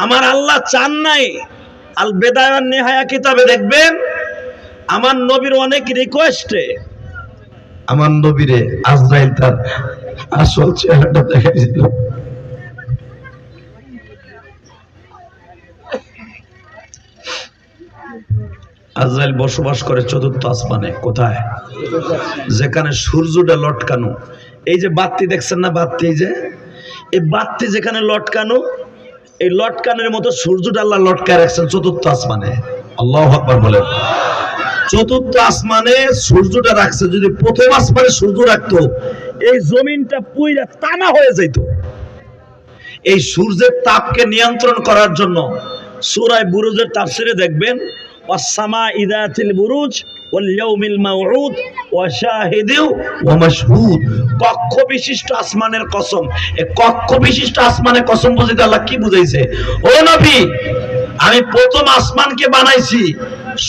আমার আল্লাহ চান নাই। আল বেদায়া ওয়ান নিহায়া কিতাবে দেখবেন আমার নবীর অনেক রিকোয়েস্টে আমার নবীরে আজরাইল তার আসল চেহারাটা দেখাইছিল। আজরাইল বসবাস করে চতুর্থ আসমানে। কোথায়? যেখানে সূর্যটা লটকানো। এই যে বাতি দেখছেন না, বাতি, এই বাতি যেখানে লটকানো, এই লটকানের মতো সূর্যটা আল্লাহ লটকায় রাখছেন চতুর্থ আসমানে। আল্লাহু আকবার বলেন। চতুর্থ আসমানে সূর্যটা রাখছে। যদি প্রথম আসমানে সূর্য রাখতো এই জমিনটা পুইরা তামা হয়ে যেত। এই সূর্যের তাপকে নিয়ন্ত্রণ করার জন্য সূরা বুরুজের তাফসিরে দেখবেন ওয়াস-সামা ইযাতিল বুরুজ ওয়াল ইয়াউমিল মাউউদ ওয়া শাহিদিন ওয়া মাশহুদ। কক্ষ বিশিষ্ট আসমানের কসম। এই কক্ষ বিশিষ্ট আসমানের কসম বুঝিতে আল্লাহ কি বুঝাইছে? ও নবী, আমি প্রথম আসমানকে বানাইছি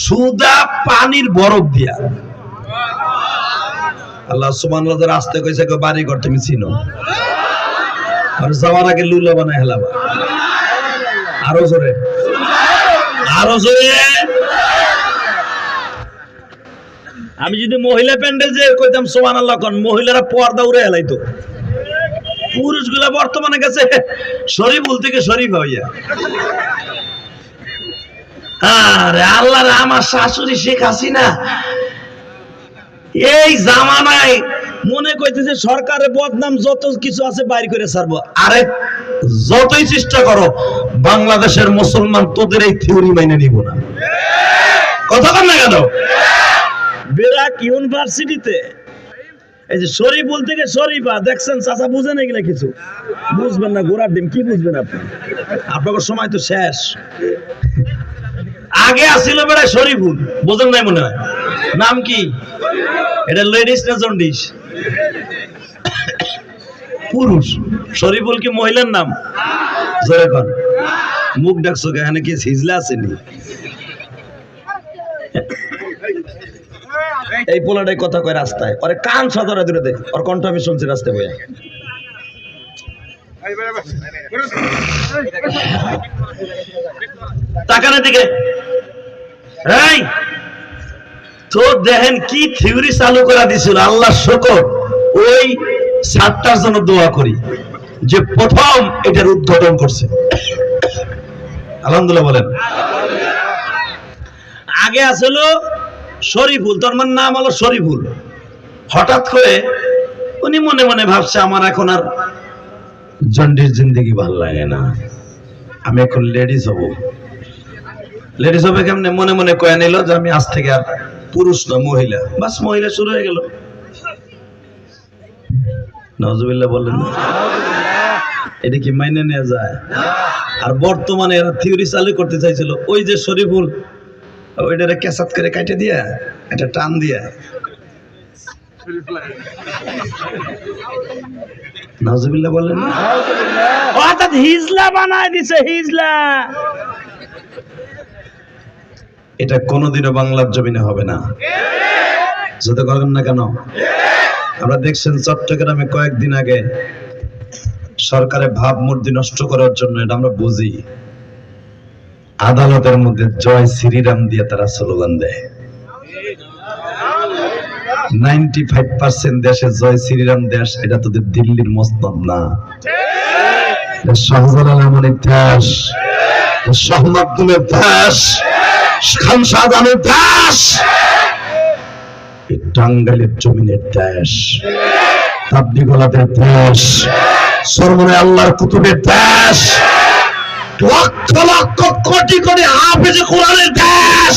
সুদা পানির বরফ দিয়া। আল্লাহ সুবহানাহু ওয়া তাআলা আসতে কইছে বাড়ি ঘর তুমি চিনো, আর যাওয়ার আগে লুলা বানায় হেলাবা। আরো জোরে, আরো জোরে। আমি যদি মহিলা প্যান্ডেল যে কইতাম সুবহানাল্লাহ কোন, মহিলারা পর্দা উড়ে হেলাইতো। পুরুষগুলা বর্তমানে গেছে শরীফুল থেকে শরীফ হইয়া। আরে আল্লাহর আমার শাশুড়ি শেখ হাসিনা এই জামানায় মনে কইতেছে সরকারের বদনাম যত কিছু আছে বাইর করে ছাড়বো। আরে যতই চেষ্টা করো বাংলাদেশের মুসলমান তোদের এই থিওরি মাইনে নিব না। কথা বল না কেন? বেরাক ইউনিভার্সিটিতে এই যে শরীফুল থেকে শরীফা দেখছেন, চাচা বুঝেন এগুলা কিছু? বুঝবেন না, গোড়ার ডিম কি বুঝবেন আপনি? আপনার সময় তো শেষ। আগে আসছিল বেড়া শরীফুল, বোঝেন নাই মনে হয়? নাম কি? এটা লেডিস না জন্ডিস? পুরুষ। শরীফুল কি মহিলার নাম? জোরে কর। মুখ ডাকছো এখানে কি হিজলা আসেনি? এই পোলাটাই কথা কয় রাস্তায়, ওরে কান সদরা দূরে দে, ওর কণ্ঠ আমি শুনছি রাস্তায় বইয়া। তাকানের দিকে এই তো দেখেন কি থিওরি চালু করে দিছিল। আল্লাহ শুকর, ওই সাতটার জন্য দোয়া করি যে প্রথম এটার উদ্ঘাটন করছে। আলহামদুলিল্লাহ বলেন। আগে আসলো শরীফুল, তোর নাম হলো শরীফুল। হঠাৎ করে উনি মনে মনে ভাবছে আমার এখন আর জন্ডিস জিন্দেগি ভাল লাগে না, আমি এখন লেডিস হব। লেডিস হবে কেমনে? মনে মনে কয়ে নিল যে আমি আজ থেকে আর পুরুষ না, মহিলা। বাস মহিলা শুরু হয়ে গেল। নাউজুবিল্লাহ বললেন না? এটা কি মাইনে নেওয়া যায়? আর বর্তমানে এরা থিওরি চালু করতে চাইছিল ওই যে শরীফুল ওইটারে ক্যাসাত করে কাটে দিয়া এটা টান দিয়া নাউজুবিল্লাহ বললেন না? অর্থাৎ হিজলা বানায় দিছে, হিজলা। এটা কোনোদিনও বাংলার জমিনে হবে না, যত করেন না কেন। আমরা দেখছেন চট্টগ্রামে কয়েকদিন আগে সরকারের ভাবমূর্তি নষ্ট করার জন্য, এটা আমরা বুঝি, আদালতের মধ্যে জয় শ্রীরাম দিয়ে তারা স্লোগান দেয়। 95% দেশে জয় শ্রীরাম দেশ, এটা তোদের দিল্লির মসনদ না। শাহজালাল আমলের দেশ, শাহ মাকদুমের দেশ, খান শাহজাহানের দেশ, টাঙ্গাইলের জমিনের দেশ, তাবলিগওয়ালাদের দেশ, সরমনে আল্লাহর কুতুবের দেশ, লক্ষ লক্ষ কোটি কোটি হাফেজে কোরআনের দেশ।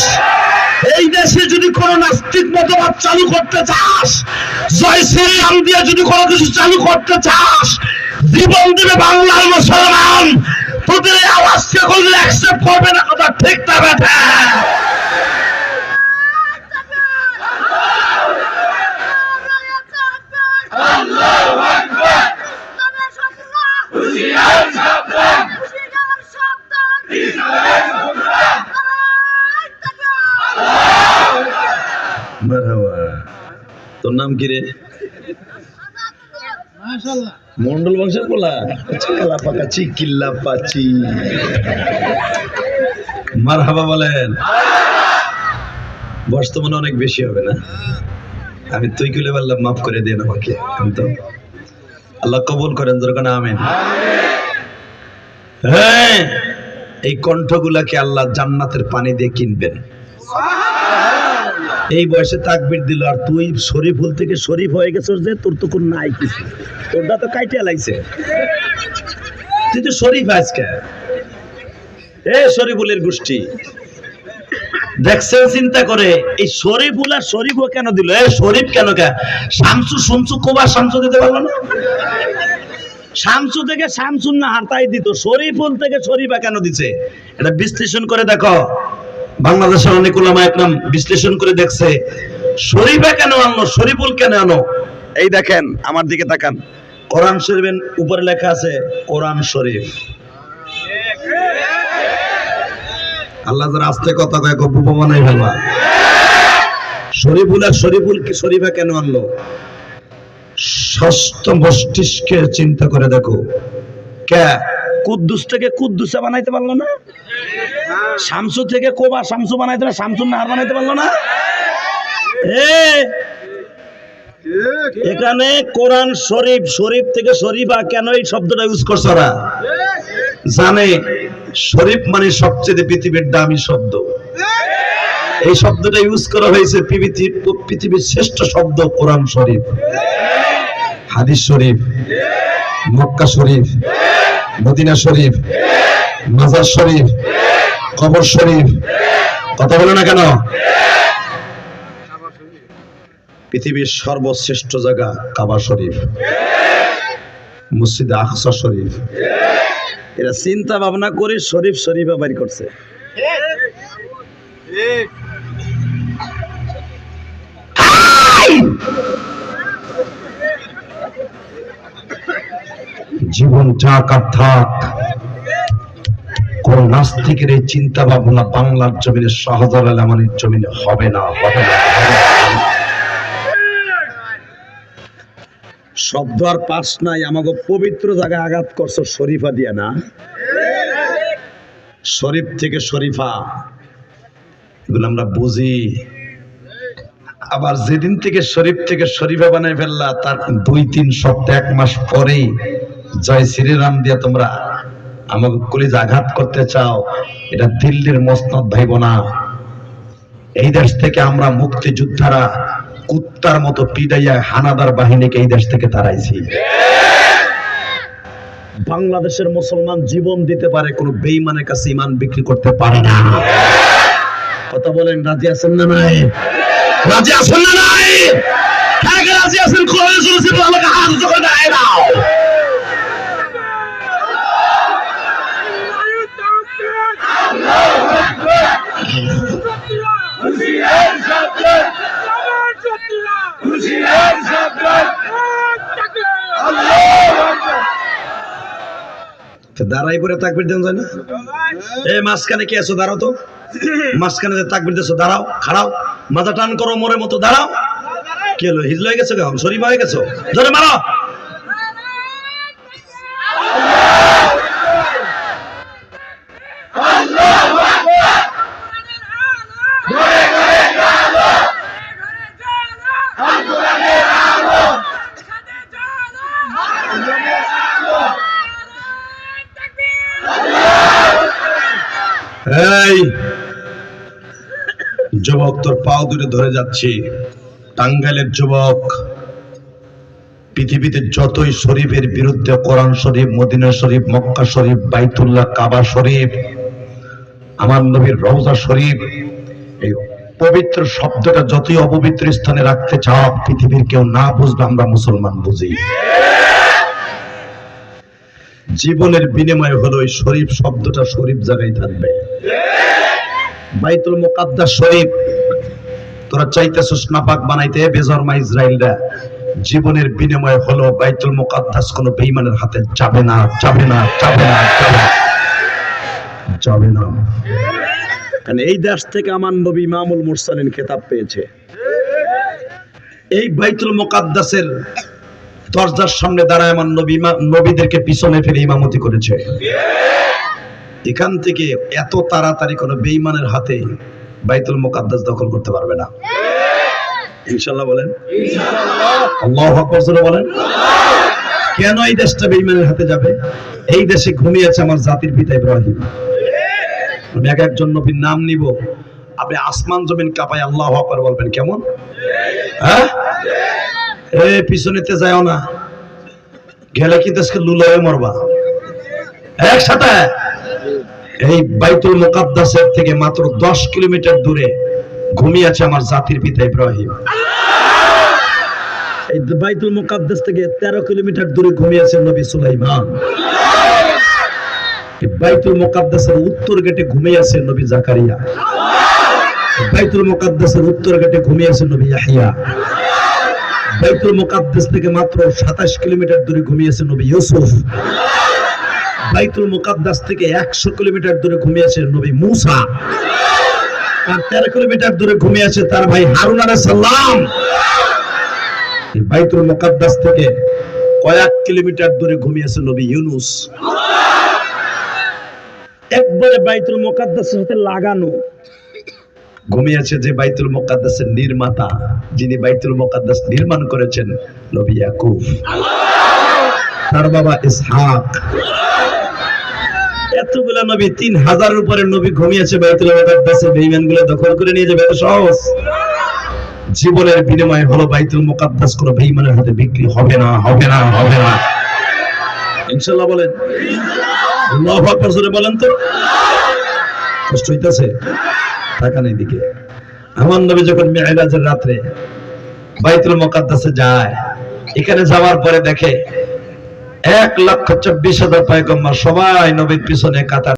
এই দেশে যদি কোন নাস্তিক মতবাদ চালু করতে চাস, জয় শ্রীরাম দিয়ে যদি কোনো কিছু চালু করতে চাস, জীবন দিবে বাংলার মুসলমান। তোদের এই আওয়াজকে কোনো অ্যাকসেপ্ট করবে না। কথা ঠিক না বেঠা? তোর নাম কি রে? মাশাআল্লাহ। মন্ডল বংশের বলা চিকালা পাকা চিকিল্লা পাচি মারহাবা বলেন। বর্তমানে অনেক বেশি হবে না? আমি তুই কুলে বললাম, মাফ করে দেন আমাকে। আমি তো আল্লাহ কবুল করেন, যেরকম আমিন। হ্যাঁ, এই কণ্ঠগুলাকে আল্লাহ জান্নাতের পানি দিয়ে কিনবেন। এই বয়সে তাকবীর দিল, আর তুই শরীফুল থেকে শরীফ হয়ে গেছিস যে তোর তো কোন নাই কিছু, তোরটা তো কাইটিয়া লাগছে। তুই তো শরীফ আজকে, এ শরীফুলের গোষ্ঠী দেখছেন চিন্তা করে এই শরীফুল আর শরীফও কেন দিল? এ শরীফ কেন? শামসু শুনছু কোবা শামসু দিতে পারলো না? শামসু থেকে শামসুন না হারতাই দিত, শরীফুল থেকে শরীফা কেন দিছে? এটা বিশ্লেষণ করে দেখো। বাংলাদেশের অনেক উলামা একরাম বিশ্লেষণ করে দেখছে শরীফা কেন আনলো, শরীফুল কেন আনো। এই দেখেন, আমার দিকে তাকান, কোরআন শরীফের উপরে লেখা আছে কোরআন শরীফ। আল্লাহ যারা আস্তে কথা কয় বুবু বানাই ফেলবা। শরীফুল আর শরীফুল কি শরীফা কেন আনলো? ষষ্ঠ মস্তিষ্কে চিন্তা করে দেখো, কে কুদ্দুস থেকে কুদ্দুসা বানাইতে পারলো না? শামসু থেকে কোবা শামসু বানাইতে না, শামসুন নাহার বানাইতে পারলো না? এখানে কোরআন শরীফ, শরীফ থেকে শরীফা কেন এই শব্দটা ইউজ করছে? ওরা জানে শরীফ মানে সবচেয়ে পৃথিবীর দামি শব্দ। এই শব্দটা ইউজ করা হয়েছে পৃথিবীর শ্রেষ্ঠ শব্দ কোরআন শরীফ, হাদিস শরীফ, মক্কা শরীফ, মদিনা শরীফ, মাজার শরীফ, কবর শরীফ। কথা বলে না কেন? পৃথিবীর সর্বশ্রেষ্ঠ জায়গা কাবা শরীফ, মসজিদ আকসা শরীফ। এরা চিন্তা ভাবনা করে শরীফ শরীফা বাড়ি করছে। জীবন যাক আর থাক, কোন নাস্তিকের এই চিন্তা ভাবনা বাংলার জমিনে, শাহজালাল আমানির জমিনে হবে না, হবে না। শব্দ আর পাশ নাই, আমাকে পবিত্র জায়গায় আঘাত করছো শরীফা দিয়া না? শরীফ থেকে শরীফা এগুলো আমরা বুঝি। আবার যেদিন থেকে শরীফ থেকে শরীফা বানাই ফেললা, তার 2-3 সপ্তাহ 1 মাস পরেই জয় শ্রীরাম দিয়া তোমরা আমাকে কলিজা আঘাত করতে চাও। এটা দিল্লির মসনদ ভাইব না। এই দেশ থেকে আমরা মুক্তিযোদ্ধারা কুত্তার মতো পিটাইয়া হানাদার বাহিনীকে এই দেশ থেকে তাড়াইছি। বাংলাদেশের মুসলমান জীবন দিতে পারে, কোন বেঈমানের কাছে ঈমান বিক্রি করতে পারে না। কথা বলেন, রাজি আছেন না নাই? রাজি আছেন না নাই? কারা কারা রাজি আছেন? কোরআন শুনেছেন, আমাকে হাত উঁচু করে দাঁড়ায় দাও। দাঁড়াই পরে তাকবীর দেন যায় না? এই মাঝখানে কি আছো? দাঁড়াও তো। মাঝখানে যে তাকবীর দিছো, দাঁড়াও, খাড়াও, মাথা টান করো, মোরের মতো দাঁড়াও। কি হলো, হিজল হয়ে গেছো? কেমন শরীফ হয়ে গেছো? জোরে মারো। এই যুবক, তোর পাও দূরে ধরে যাচ্ছি। টাঙ্গাইলের যুবক, পৃথিবীতে যতই শরীফের বিরুদ্ধে, কোরআন শরীফ, মদিনা শরীফ, মক্কা শরীফ, বাইতুল্লাহ, কাবা শরীফ, আমার নবীর রওজা শরীফ, এই পবিত্র শব্দটা যতই অপবিত্র স্থানে রাখতে চাও, পৃথিবীর কেউ না বুঝবে, আমরা মুসলমান বুঝি। জীবনের বিনিময় হলো এই শরীফ শব্দটা শরীফ জায়গায় থাকবে। বাইতুল মুকাদ্দাস শরীফ তোরা চাইতেছিস নাপাক বানাইতে, বেজরমা ইসরায়েলরা। জীবনের বিনিময় হলো বাইতুল মুকাদ্দাস কোন বেঈমানের হাতে যাবে না, যাবে না, যাবে না, যাবে না। কারণ এই দেশ থেকে আমার নবী ইমামুল মুরসালিন খেতাব পেয়েছে। এই বাইতুল মুকাদ্দাসের দরজার সামনে দাঁড়ায় আমার নবীদেরকে পিছনে ফিরে ইমামতি করেছে। এখান থেকে এত তাড়াতাড়ি কোনো বেঈমানের হাতে বাইতুল মুকাদ্দাস দখল করতে পারবে না, ইনশাআল্লাহ বলেন। আল্লাহু আকবার জোরে বলেন। কেন এই দেশটা বেঈমানের হাতে যাবে? এই দেশে ঘুমিয়েছে আমার জাতির পিতা ইব্রাহিম। আমি এক একজন নবীর নাম নিব, আপনি আসমান জমিন কাঁপায় আল্লাহু আকবার বলবেন। কেমন? হ্যাঁ, এই পিছনেতে যাও না, গেলে কিন্তু আজকে লুলায়ে মরবা একসাথে। এই বাইতুল মুকাদ্দাসের থেকে মাত্র 10 কিলোমিটার দূরে ঘুমিয়েছে আমার জাতির পিতা ইব্রাহিম। এই বাইতুল মুকাদ্দাস থেকে 13 কিলোমিটার দূরে ঘুমিয়েছে নবী সুলাইমান। বাইতুল মুকাদ্দাসের উত্তর গেটে ঘুমিয়েছে নবী জাকারিয়া। বাইতুল মুকাদ্দাসের উত্তর গেটে ঘুমিয়েছে নবী ইয়াহইয়া। বাইতুল মুকাদ্দাস থেকে মাত্র 27 কিলোমিটার দূরে ঘুমিয়েছে নবী ইউসুফ। বাইতুল মুকাদ্দাস থেকে 100 কিলোমিটার দূরে ঘুমিয়েছে নবী মূসা। আর 13 কিলোমিটার দূরে ঘুমিয়েছে তার ভাই হারুন আলাইহিস সালাম। বাইতুল মুকাদ্দাস থেকে কয়েক কিলোমিটার দূরে ঘুমিয়েছে নবী ইউনুস। একবারে বাইতুল মুকাদ্দাসের সাথে লাগানো ঘুমিয়েছে যে বাইতুল মুকাদ্দাসের নির্মাতা, যিনি বাইতুল মুকাদ্দাস নির্মাণ করেছেন, নবী ইয়াকুব। তার বাবা ইসহাক। এতগুলা নবী, 3000 উপরে নবী ঘুমিয়েছে বাইতুল মুকাদ্দাসে। বেঈমানগুলো দখল করে নিয়ে যাবে এত সহজ? জীবনের বিনিময়ে হলো বাইতুল মুকাদ্দাস কোনো বেঈমানের হাতে বিক্রি হবে না, হবে না, হবে না, ইনশাআল্লাহ বলেন। আল্লাহু আকবার জোরে বলেন তো। কষ্ট হইতাছে? তাকান এইদিকে। আমার নবী যখন মিরাজের রাতে বাইতুল মুকাদ্দাসে যায়, এখানে যাওয়ার পরে দেখে 1,24,000 পয়গম্বর সবাই নবীর পিছনে কাতার